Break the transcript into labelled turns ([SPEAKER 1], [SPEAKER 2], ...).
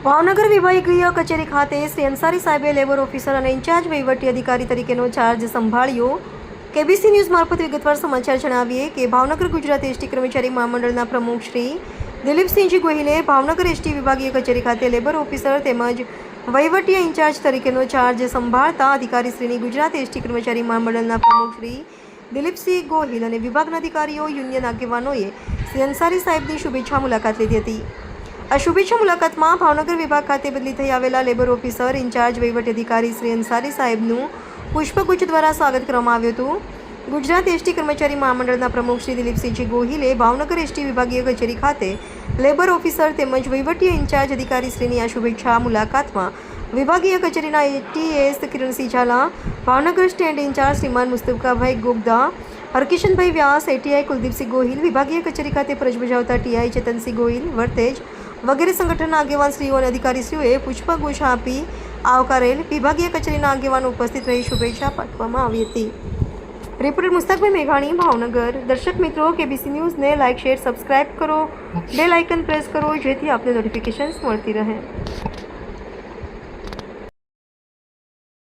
[SPEAKER 1] ભાવનગર વિભાગીય કચેરી ખાતે શ્રી અંસારી સાહેબે લેબર ઓફિસર અને ઇન્ચાર્જ વહીવટી અધિકારી તરીકેનો ચાર્જ સંભાળ્યો। કેબીસી ન્યૂઝ મારફત વિગતવાર સમાચાર જણાવીએ કે ભાવનગર ગુજરાત એસટી કર્મચારી મહામંડળના પ્રમુખ શ્રી દિલીપસિંહજી ગોહિલે ભાવનગર એસટી વિભાગીય કચેરી ખાતે લેબર ઓફિસર તેમજ વહીવટી ઇન્ચાર્જ તરીકેનો ચાર્જ સંભાળતા અધિકારીશ્રીની ગુજરાત એસટી કર્મચારી મહામંડળના પ્રમુખ શ્રી દિલીપસિંહ ગોહિલ અને વિભાગના અધિકારીઓ યુનિયન આગેવાનોએ શ્રી અંસારી સાહેબની શુભેચ્છા મુલાકાત લીધી હતી। આ શુભેચ્છા મુલાકાતમાં ભાવનગર વિભાગ ખાતે બદલી થઈ આવેલા લેબર ઓફિસર ઇન્ચાર્જ વહીવટી અધિકારી શ્રી અંસારી સાહેબનું પુષ્પગુચ્છ દ્વારા સ્વાગત કરવામાં આવ્યું હતું। ગુજરાત એસટી કર્મચારી મહામંડળના પ્રમુખ શ્રી દિલીપસિંહજી ગોહિલે ભાવનગર એસટી વિભાગીય કચેરી ખાતે લેબર ઓફિસર તેમજ વહીવટી ઇન્ચાર્જ અધિકારીશ્રીની આ શુભેચ્છા મુલાકાતમાં વિભાગીય કચેરીના ATS Kiransinh Zala, Bhavnagar stand in charge Shriman Mustafabhai Gogda, Harkishanbhai Vyas, ATI Kuldeepsinh Gohil, વિભાગીય કચેરી ખાતે ફરજ બજાવતા ટીઆઈ ચેતનસિંહ ગોહિલ, વર્તેજ વગેરે સંગઠનના આગેવાનશ્રીઓ અને અધિકારીશ્રીઓએ પુષ્પગુચ્છ આપી આવકારેલ। વિભાગીય કચેરીના આગેવાનો ઉપસ્થિત રહી શુભેચ્છા પાઠવવામાં આવી હતી। રિપોર્ટર મુસ્તકભાઈ મેઘાણી, ભાવનગર। દર્શક મિત્રો, કેબીસી ન્યૂઝને લાઇક, શેર, સબસ્ક્રાઇબ કરો, બેલ આઇકન પ્રેસ કરો જેથી આપને નોટિફિકેશન્સ મળતી રહે।